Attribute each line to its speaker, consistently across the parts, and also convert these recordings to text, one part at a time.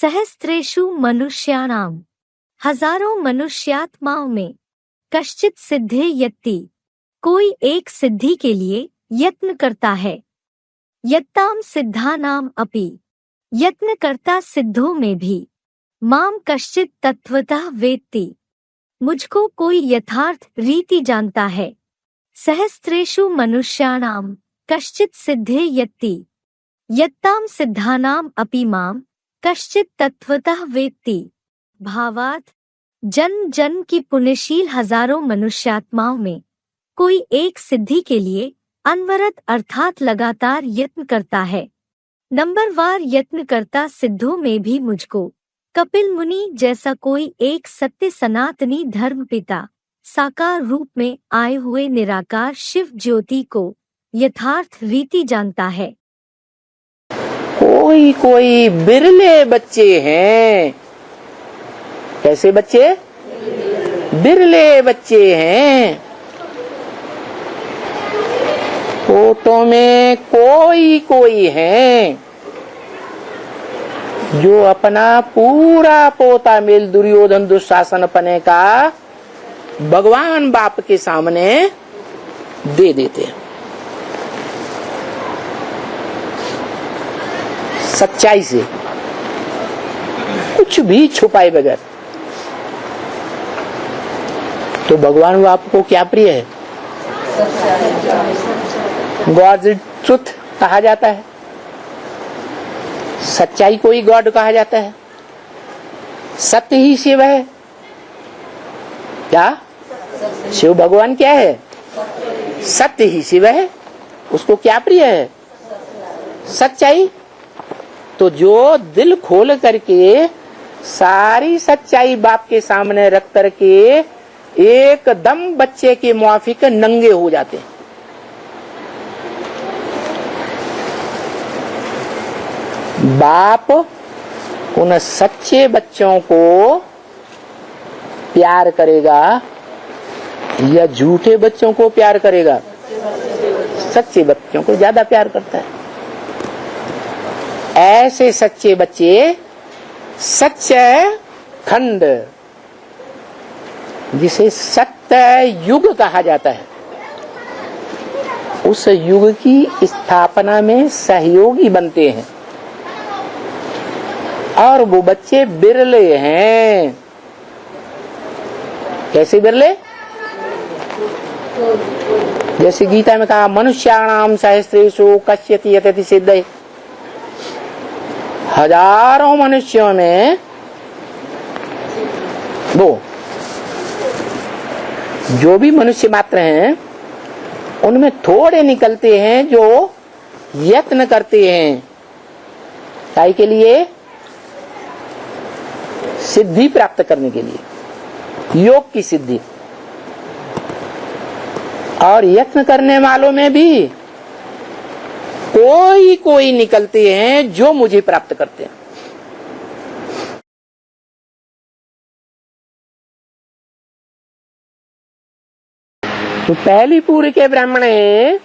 Speaker 1: सहस्त्रेषु मनुष्याणाम, हजारों मनुष्यात्माओं में, कश्चित सिद्ध्यति, कोई एक सिद्धि के लिए यत्न करता है। यत्ताम सिद्धानाम अपि, यत्न करता सिद्धों में भी, माम कश्चित तत्वतः वेत्ति, मुझको कोई यथार्थ रीति जानता है। सहस्त्रेषु मनुष्याणाम कश्चित सिद्ध्यति, यत्ताम सिद्धानाम अपि माम कश्चित तत्वतः वेत्ति। भावार्थ, जन्म जन्म की पुण्यशील हजारों मनुष्यात्माओं में कोई एक सिद्धि के लिए अनवरत अर्थात लगातार यत्न करता है। नंबरवार यत्न करता सिद्धों में भी मुझको कपिल मुनि जैसा कोई एक सत्य सनातनी धर्म पिता साकार रूप में आए हुए निराकार शिव ज्योति को यथार्थ रीति जानता है।
Speaker 2: कोई कोई बिरले बच्चे हैं। कैसे बच्चे? बिरले बच्चे हैं। कोटों में कोई कोई है जो अपना पूरा पोता मेल दुर्योधन दुशासन पने का भगवान बाप के सामने दे देते हैं, सच्चाई से, कुछ भी छुपाए बगैर। तो भगवान बाप को क्या प्रिय है? गॉड ट्रुथ कहा जाता है, सच्चाई को ही गॉड कहा जाता है। सत्य ही शिव है। क्या शिव भगवान क्या है? सत्य ही शिव है। उसको क्या प्रिय है? सच्चाई। तो जो दिल खोल करके सारी सच्चाई बाप के सामने रख करके एकदम बच्चे के मुआफिक नंगे हो जाते हैं। बाप उन सच्चे बच्चों को प्यार करेगा या झूठे बच्चों को प्यार करेगा? सच्चे बच्चों को ज्यादा प्यार करता है। ऐसे सच्चे बच्चे सच्चे खंड, जिसे सत्य युग कहा जाता है, उस युग की स्थापना में सहयोगी बनते हैं। और वो बच्चे बिरले हैं। कैसे बिरले? जैसे गीता में कहा, मनुष्याणाम सहस्रेषु कश्चित् यतति सिद्धये। हजारों मनुष्यों में वो जो भी मनुष्य मात्र हैं, उनमें थोड़े निकलते हैं जो यत्न करते हैं काय के लिए? सिद्धि प्राप्त करने के लिए, योग की सिद्धि। और यत्न करने वालों में भी कोई कोई निकलते हैं जो मुझे प्राप्त करते हैं। तो पहली पूरी के ब्राह्मण हैं,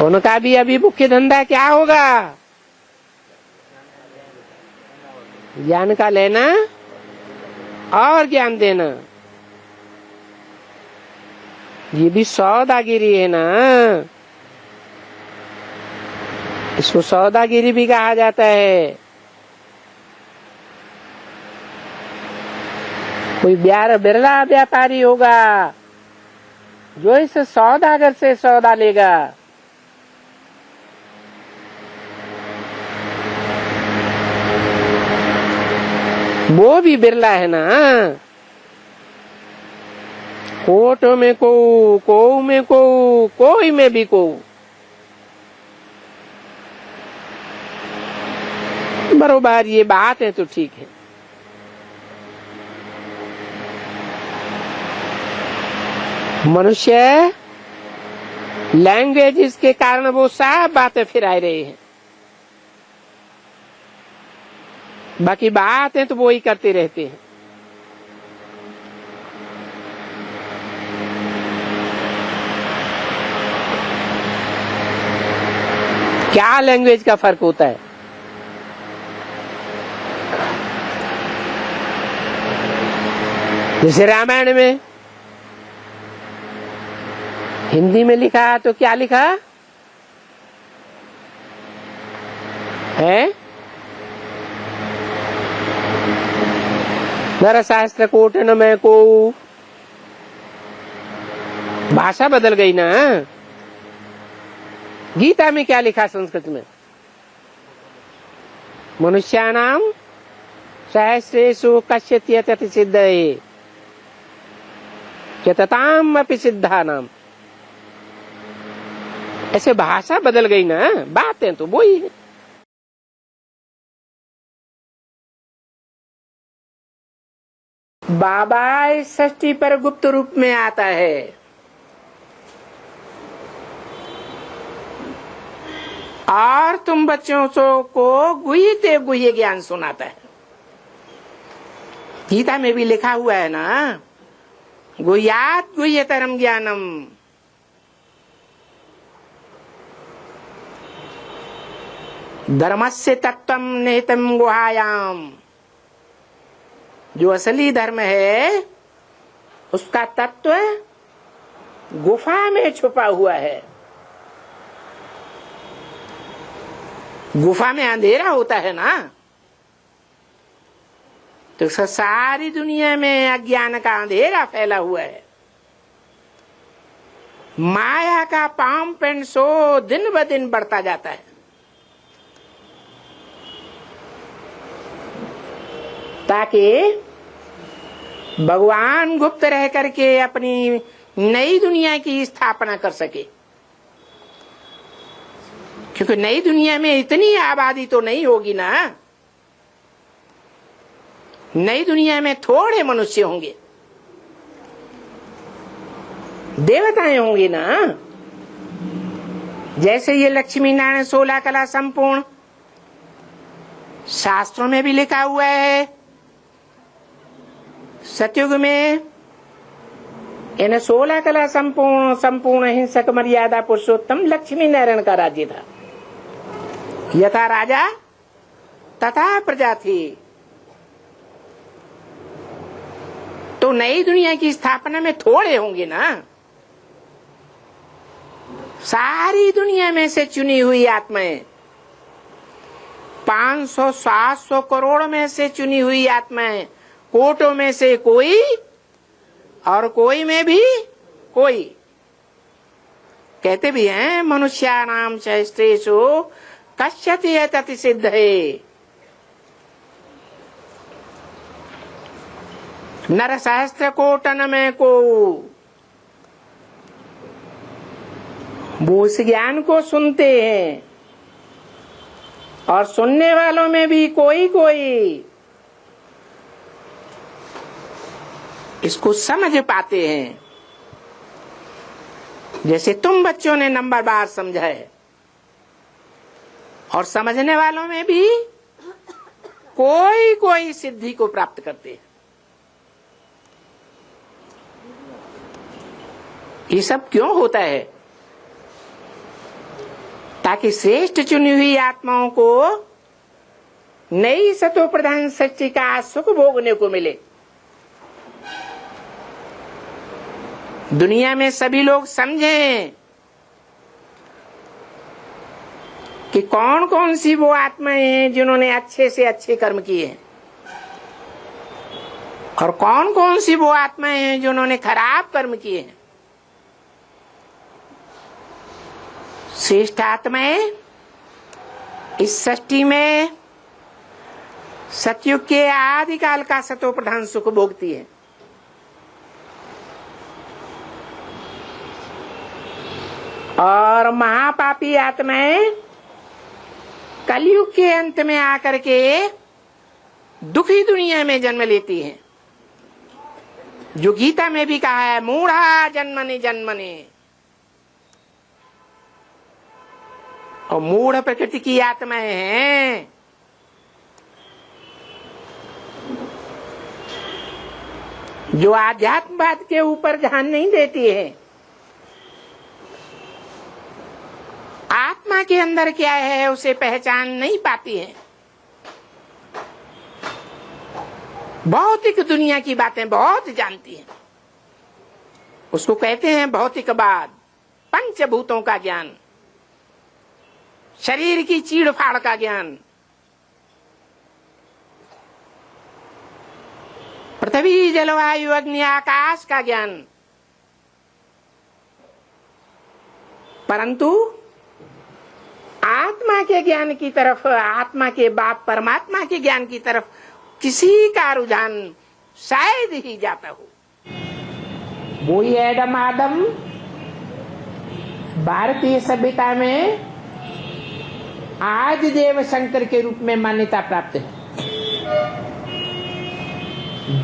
Speaker 2: उनका भी अभी मुख्य धंधा क्या होगा? ज्ञान का लेना और ज्ञान देना। ये भी सौदागिरी है ना, इसको सौदागिरी भी कहा जाता है। कोई बिरला व्यापारी होगा जो इस सौदागर से सौदा लेगा। वो भी बिरला है ना। कोट में को में कोई में भी को। बरोबर ये बात है तो ठीक है। मनुष्य लैंग्वेज के कारण वो सब बातें फिर आ रही हैं। बाकी बातें तो वो ही करते रहते हैं। क्या लैंग्वेज का फर्क होता है? जैसे रामायण में हिंदी में लिखा तो क्या लिखा है? नरशास्त्र कोटन में को भाषा बदल गई ना। गीता में क्या लिखा संस्कृत में? मनुष्याणाम सहस्रेषु कश्चित् यतति सिद्धये यतताम अपि सिद्धानाम। ऐसे भाषा बदल गई ना, बातें तो वही है। बाबा इस सृष्टि पर गुप्त रूप में आता है। और तुम बच्चों को गुह्यते गुह्य ज्ञान सुनाता है। गीता में भी लिखा हुआ है ना, गुह्यात् गुह्यतरम ज्ञानम। धर्मस्य तत्वम निहितम गुहायाम। जो असली धर्म है उसका तत्व गुफा में छुपा हुआ है। गुफा में अंधेरा होता है ना, तो सारी दुनिया में अज्ञान का अंधेरा फैला हुआ है। माया का पांप एंड शो दिन ब दिन बढ़ता जाता है। ताकि भगवान गुप्त रह करके अपनी नई दुनिया की स्थापना कर सके। क्योंकि नई दुनिया में इतनी आबादी तो नहीं होगी ना। नई दुनिया में थोड़े मनुष्य होंगे, देवताएं होंगी ना। जैसे ये लक्ष्मी नारायण 16 कला संपूर्ण, शास्त्रों में भी लिखा हुआ है। सतयुग में इन 16 कला संपूर्ण हिंसक मर्यादा पुरुषोत्तम लक्ष्मी नारायण का राज्य था। यथा राजा तथा प्रजा थी। तो नई दुनिया की स्थापना में थोड़े होंगे ना। सारी दुनिया में से चुनी हुई आत्माएं, 500-700 करोड़ में से चुनी हुई आत्माएं, कोटों में से कोई और कोई में भी कोई। कहते भी हैं मनुष्याणाम सहस्रेषु कश्चित् यतति सिद्धये। नर सहस्त्र कोटन में को। वो उस ज्ञान को सुनते हैं और सुनने वालों में भी कोई कोई इसको समझ पाते हैं। जैसे तुम बच्चों ने नंबर बार समझा है, और समझने वालों में भी कोई कोई सिद्धि को प्राप्त करते हैं। ये सब क्यों होता है? ताकि श्रेष्ठ चुनी हुई आत्माओं को नई सतो प्रधान सृष्टि का सुख भोगने को मिले। दुनिया में सभी लोग समझें कि कौन कौन सी वो आत्माएं हैं जिन्होंने अच्छे से अच्छे कर्म किए हैं, और कौन कौन सी वो आत्माएं हैं जिन्होंने खराब कर्म किए हैं। श्रेष्ठ आत्माएं इस सृष्टि में सतयुग के आदिकाल का सतो प्रधान सुख भोगती है। और महापापी आत्माएं कलयुग के अंत में आकर के दुखी दुनिया में जन्म लेती हैं। जो गीता में भी कहा है, मूढ़ा जन्मने जन्मने। और मूढ़ प्रकृति की आत्माएं हैं। जो आध्यात्मवाद के ऊपर ध्यान नहीं देती है, आत्मा के अंदर क्या है उसे पहचान नहीं पाती है। भौतिक दुनिया की बातें बहुत जानती है, उसको कहते हैं भौतिकवाद, पंचभूतों का ज्ञान, शरीर की चीड़ फाड़ का ज्ञान, पृथ्वी जलवायु अग्नि आकाश का ज्ञान। परंतु आत्मा के ज्ञान की तरफ, आत्मा के बाप परमात्मा के ज्ञान की तरफ किसी का रुझान शायद ही जाता हो। वही एडम आदम भारतीय सभ्यता में आदि देव शंकर के रूप में मान्यता प्राप्त है।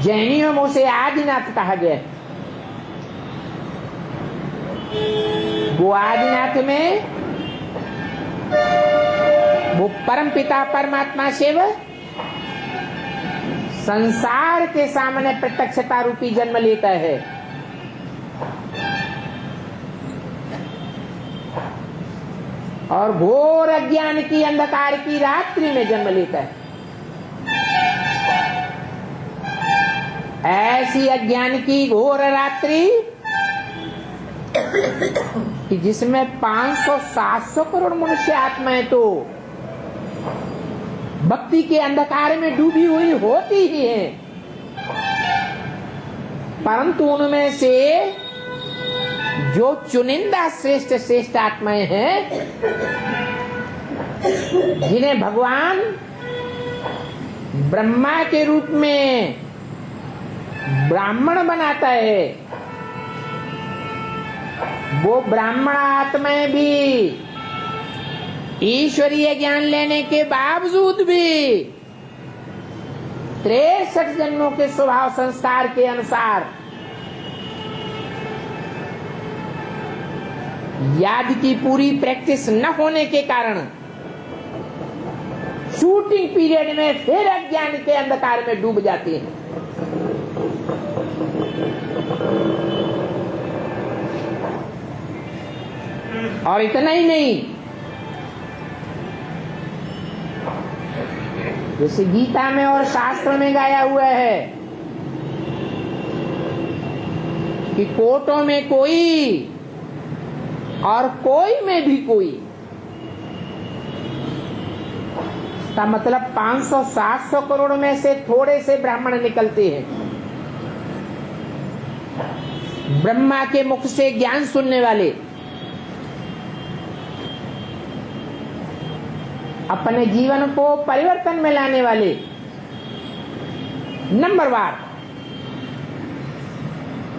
Speaker 2: जैनियों में उसे आदिनाथ कहा गया है। वो आदिनाथ में वो परम पिता परमात्मा शिव संसार के सामने प्रत्यक्षता रूपी जन्म लेता है। और घोर अज्ञान की अंधकार की रात्रि में जन्म लेता है। ऐसी अज्ञान की घोर रात्रि कि जिसमें 500-700 करोड़ मनुष्य आत्माएं तो भक्ति के अंधकार में डूबी हुई होती ही हैं, परंतु उनमें से जो चुनिंदा श्रेष्ठ श्रेष्ठ आत्माएं हैं, जिन्हें भगवान ब्रह्मा के रूप में ब्राह्मण बनाता है, वो ब्राह्मण आत्माएं भी ईश्वरीय ज्ञान लेने के बावजूद भी 63 जन्मों के स्वभाव संस्कार के अनुसार याद की पूरी प्रैक्टिस न होने के कारण शूटिंग पीरियड में फिर अज्ञान के अंधकार में डूब जाती हैं। और इतना ही नहीं, जैसे गीता में और शास्त्र में गाया हुआ है कि कोटों में कोई और कोई में भी कोई, इसका मतलब 500-700 करोड़ में से थोड़े से ब्राह्मण निकलते हैं। ब्रह्मा के मुख से ज्ञान सुनने वाले, अपने जीवन को परिवर्तन में लाने वाले, नंबरवार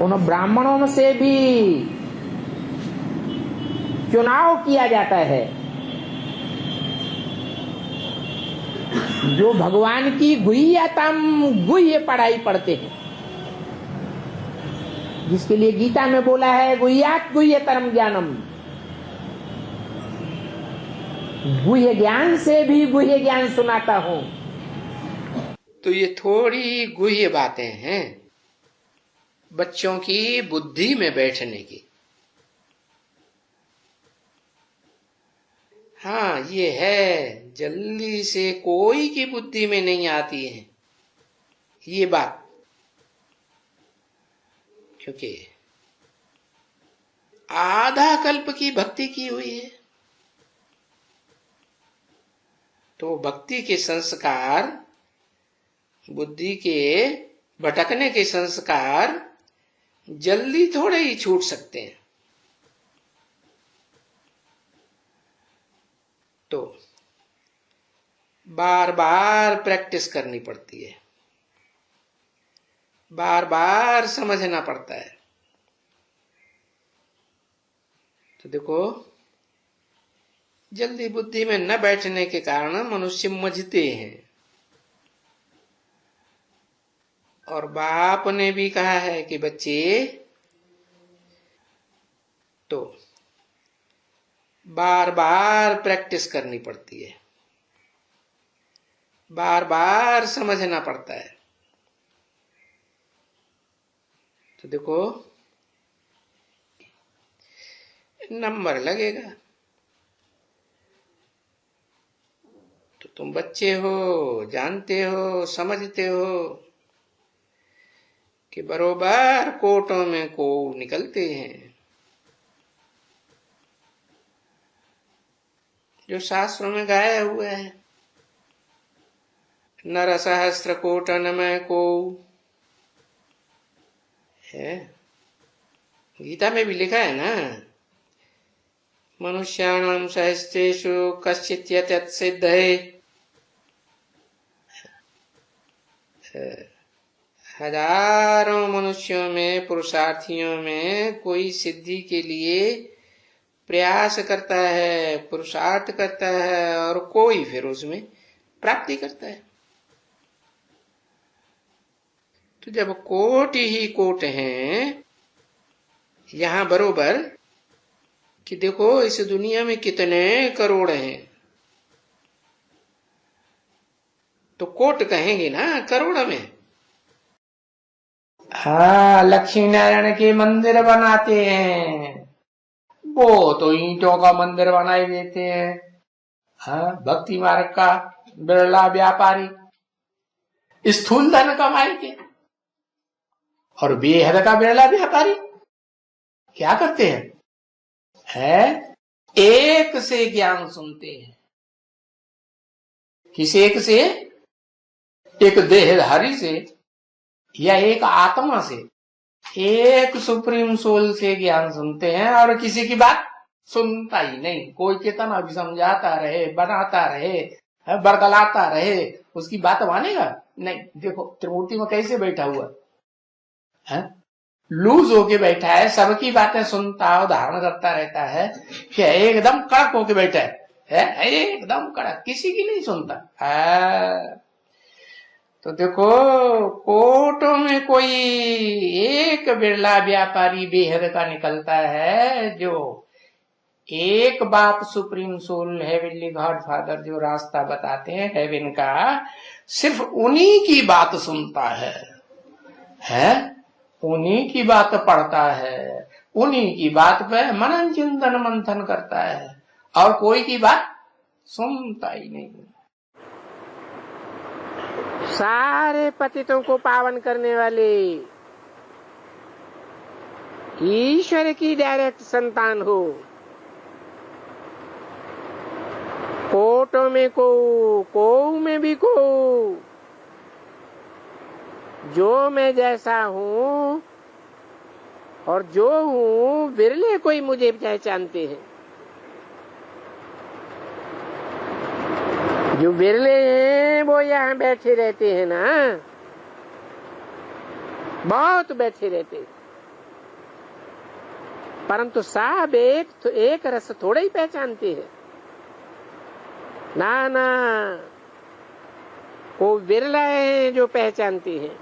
Speaker 2: उन ब्राह्मणों से भी चुनाव किया जाता है जो भगवान की गुह्यतम गुह्य पढ़ाई पढ़ते हैं, जिसके लिए गीता में बोला है गुह्यात गुह्यतरम ज्ञानम। गुह्य ज्ञान से भी गुह्य ज्ञान सुनाता हूं। तो ये थोड़ी गुह्य बातें हैं बच्चों की बुद्धि में बैठने की। हाँ, ये है, जल्दी से कोई की बुद्धि में नहीं आती है ये बात, क्योंकि आधा कल्प की भक्ति की हुई है। तो भक्ति के संस्कार, बुद्धि के भटकने के संस्कार जल्दी थोड़े ही छूट सकते हैं। तो बार बार प्रैक्टिस करनी पड़ती है, बार बार समझना पड़ता है। तो देखो, जल्दी बुद्धि में न बैठने के कारण मनुष्य मजते हैं। और बाप ने भी कहा है कि बच्चे, तो बार बार प्रैक्टिस करनी पड़ती है, बार बार समझना पड़ता है। तो देखो, नंबर लगेगा। तुम बच्चे हो, जानते हो, समझते हो कि बरोबर कोटों में को निकलते हैं। जो शास्त्रों में गाया हुआ है, नर सहस्त्र कोटन में को है, गीता में भी लिखा है ना, मनुष्याणां सहस्रेषु कश्चित् यत् सिद्धये। हजारों मनुष्यों में, पुरुषार्थियों में कोई सिद्धि के लिए प्रयास करता है, पुरुषार्थ करता है, और कोई फिर उसमें प्राप्ति करता है। तो जब कोटि ही कोट हैं यहां बरोबर कि देखो इस दुनिया में कितने करोड़ हैं, तो कोट कहेंगे ना करोड़ में। हाँ, लक्ष्मी नारायण के मंदिर बनाते हैं, वो तो ईंटों का मंदिर बनाए देते हैं। हाँ, भक्ति मार्ग का बिरला व्यापारी स्थूल धन कमाए के, और बेहद का बिरला व्यापारी क्या करते हैं? एक से ज्ञान सुनते हैं। किस एक से? एक देहधारी से, या एक आत्मा से, एक सुप्रीम सोल से ज्ञान सुनते हैं, और किसी की बात सुनता ही नहीं। कोई कितना भी समझाता रहे, बनाता रहे, बरगलाता रहे, उसकी बात मानेगा नहीं। देखो त्रिमूर्ति में कैसे बैठा हुआ है, लूज होके बैठा है, सबकी बातें सुनता और धारण करता रहता है, फिर एकदम कड़क होके बैठा है, एकदम कड़क, किसी की नहीं सुनता है। तो देखो कोटों में कोई एक बिरला व्यापारी बेहद का निकलता है, जो एक बात supreme soul heavenly God Father जो रास्ता बताते हैं हेवन का, सिर्फ उन्हीं की बात सुनता है, उन्हीं की बात पढ़ता है, उन्हीं की बात पे मनन चिंतन मंथन करता है, और कोई की बात सुनता ही नहीं। सारे पतितों को पावन करने वाले ईश्वर की डायरेक्ट संतान हो। कोटों में को में भी को, जो मैं जैसा हूँ और जो हूँ, बिरले कोई मुझे पहचानते हैं। जो बिरले हैं वो यहाँ बैठे रहते हैं ना, बहुत बैठे रहते हैं, परंतु सब एक रस थोड़ा ही पहचानते हैं ना। ना, वो बिरला है जो पहचानते हैं,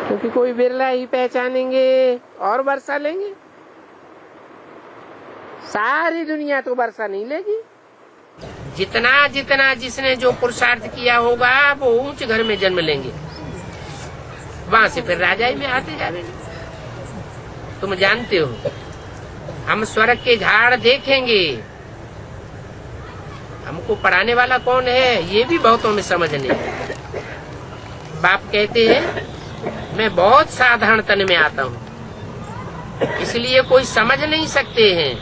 Speaker 2: क्योंकि कोई बिरला ही पहचानेंगे और वर्षा लेंगे। सारी दुनिया तो वर्षा नहीं लेगी। जितना जितना जिसने जो पुरुषार्थ किया होगा वो ऊंच घर में जन्म लेंगे, वहां से फिर राजाई में आते जाएंगे। तुम जानते हो, हम स्वर्ग के झाड़ देखेंगे। हमको पढ़ाने वाला कौन है ये भी बहुतों में समझ नहीं। बाप कहते हैं मैं बहुत साधारण तन में आता हूँ, इसलिए कोई समझ नहीं सकते हैं,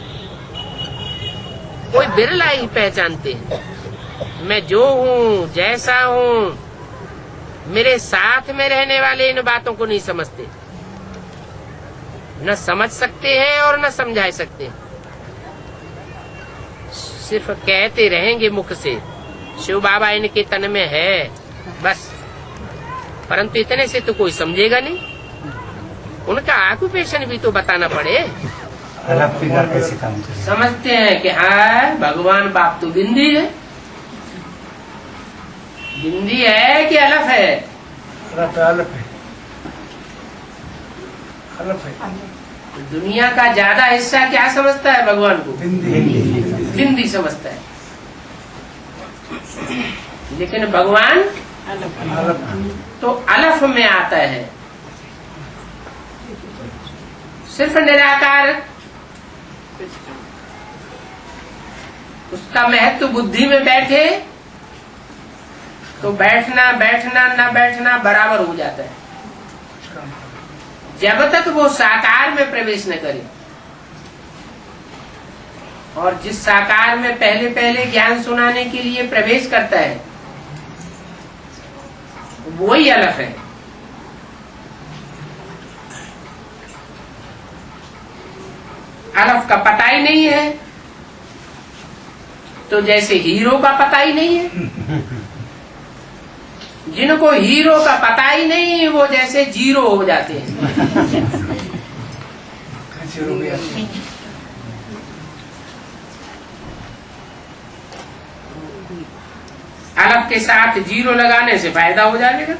Speaker 2: कोई बिरला ही पहचानते हैं। मैं जो हूँ, जैसा हूँ, मेरे साथ में रहने वाले इन बातों को नहीं समझते, न समझ सकते हैं और न समझा सकते हैं। सिर्फ कहते रहेंगे मुख से शिव बाबा इनके तन में है बस, परंतु इतने से तो कोई समझेगा नहीं। उनका ऑक्यूपेशन भी तो बताना पड़े। समझते हैं कि हाँ भगवान बाप तो बिंदी है। बिंदी है कि अलफ है? अलफ है। दुनिया का ज्यादा हिस्सा क्या समझता है भगवान को? बिंदी समझता है। लेकिन भगवान तो अलफ में आता है। सिर्फ निराकार
Speaker 3: उसका महत्व बुद्धि में बैठे तो बैठना बैठना न बैठना बराबर हो जाता है। जब तक वो साकार में प्रवेश न करे, और जिस साकार में पहले पहले ज्ञान सुनाने के लिए प्रवेश करता है वही अलग है। अलग का पता ही नहीं है तो जैसे हीरो का पता ही नहीं है। जिनको हीरो का पता ही नहीं वो जैसे जीरो हो जाते हैं। अलग के साथ जीरो लगाने से फायदा हो जाएगा।